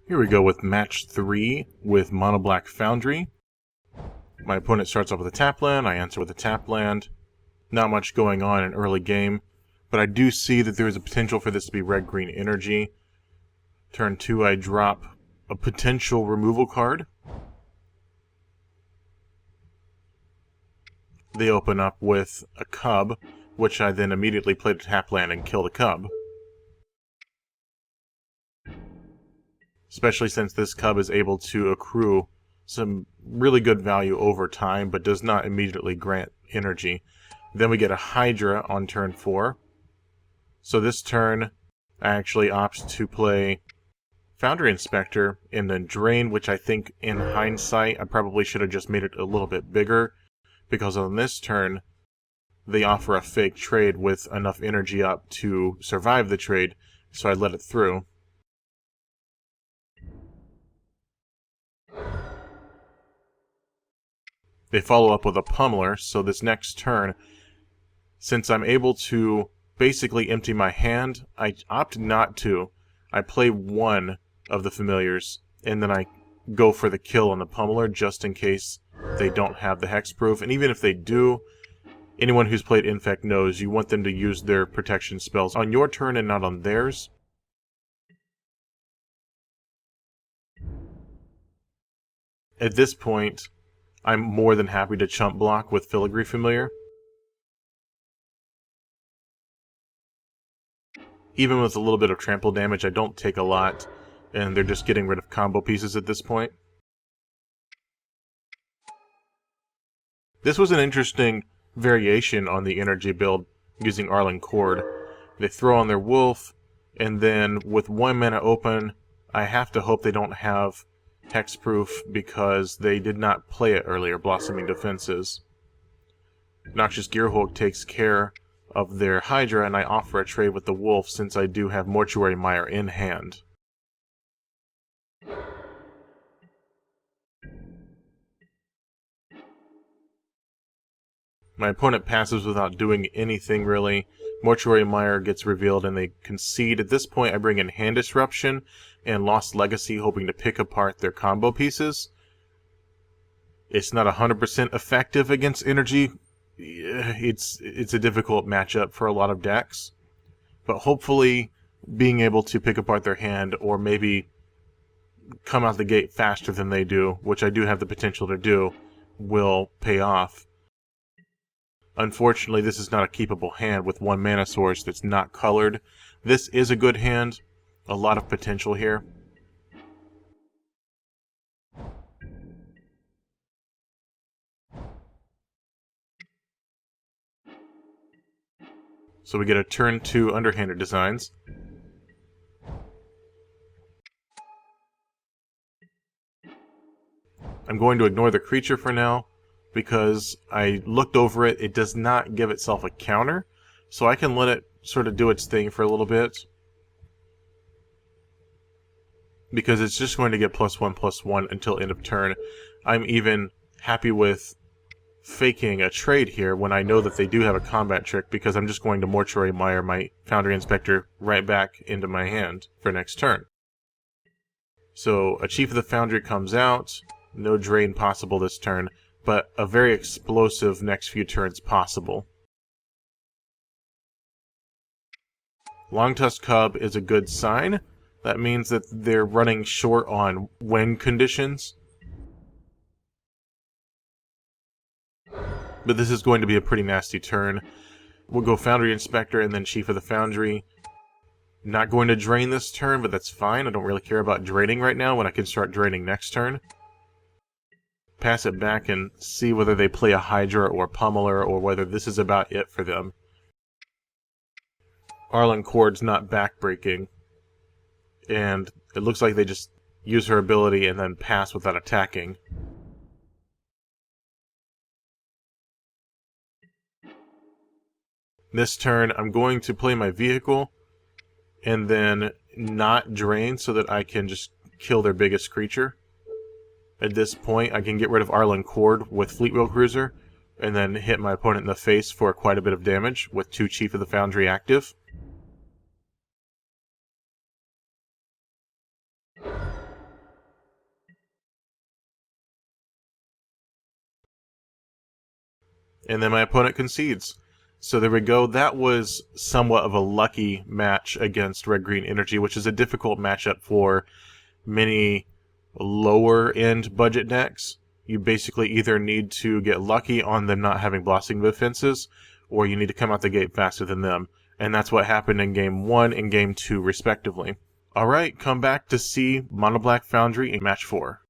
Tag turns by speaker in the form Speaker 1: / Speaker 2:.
Speaker 1: Here we go with match 3 with Mono-Black Foundry. My opponent starts off with a tap land, I answer with a tap land. Not much going on in early game, but I do see that there is a potential for this to be red-green energy. Turn 2, I drop a potential removal card. They open up with a cub, which I then immediately play to tap land and kill the cub. Especially since this cub is able to accrue some really good value over time, but does not immediately grant energy. Then we get a Hydra on turn 4. So this turn, I actually opt to play Foundry Inspector and then Drain, which I think in hindsight I probably should have just made it a little bit bigger, because on this turn they offer a fake trade with enough energy up to survive the trade, so I let it through. They follow up with a Pummeler, so this next turn, since I'm able to basically empty my hand, I opt not to. I play one of the familiars, and then I go for the kill on the Pummeler just in case they don't have the hexproof. And even if they do, anyone who's played Infect knows you want them to use their protection spells on your turn and not on theirs. At this point, I'm more than happy to chump block with Filigree Familiar. Even with a little bit of trample damage, I don't take a lot, and they're just getting rid of combo pieces at this point. This was an interesting variation on the energy build using Arlen Cord. They throw on their Wolf, and then with 1 mana open, I have to hope they don't have hexproof because they did not play it earlier, Blossoming Defenses. Noxious Gearhulk takes care of their Hydra, and I offer a trade with the Wolf since I do have Mortuary Mire in hand. My opponent passes without doing anything really. Mortuary Mire gets revealed and they concede. At this point I bring in Hand Disruption and Lost Legacy, hoping to pick apart their combo pieces. It's not 100% effective against energy. It's a difficult matchup for a lot of decks. But hopefully being able to pick apart their hand, or maybe come out the gate faster than they do, which I do have the potential to do, will pay off. Unfortunately, this is not a keepable hand with 1 mana source that's not colored. This is a good hand. A lot of potential here. So we get a turn 2 Underhanded Designs. I'm going to ignore the creature for now, because I looked over it, it does not give itself a counter, so I can let it sort of do its thing for a little bit. Because it's just going to get +1/+1 until end of turn. I'm even happy with faking a trade here when I know that they do have a combat trick, because I'm just going to Mortuary Mire my Foundry Inspector right back into my hand for next turn. So a Chief of the Foundry comes out, no drain possible this turn, but a very explosive next few turns possible. Longtusk Cub is a good sign. That means that they're running short on win conditions. But this is going to be a pretty nasty turn. We'll go Foundry Inspector and then Chief of the Foundry. Not going to drain this turn, but that's fine. I don't really care about draining right now when I can start draining next turn. Pass it back and see whether they play a Hydra or Pummeler, or whether this is about it for them. Arlen Cord's not backbreaking, and it looks like they just use her ability and then pass without attacking. This turn I'm going to play my vehicle and then not drain so that I can just kill their biggest creature. At this point, I can get rid of Arlen Cord with Fleetwheel Cruiser, and then hit my opponent in the face for quite a bit of damage with 2 Chief of the Foundry active. and then my opponent concedes. So there we go. That was somewhat of a lucky match against Red-Green Energy, which is a difficult matchup for many lower-end budget decks. You basically either need to get lucky on them not having blossoming defenses, or you need to come out the gate faster than them. And that's what happened in Game 1 and Game 2, respectively. Alright, come back to see Mono-Black Foundry in Match 4.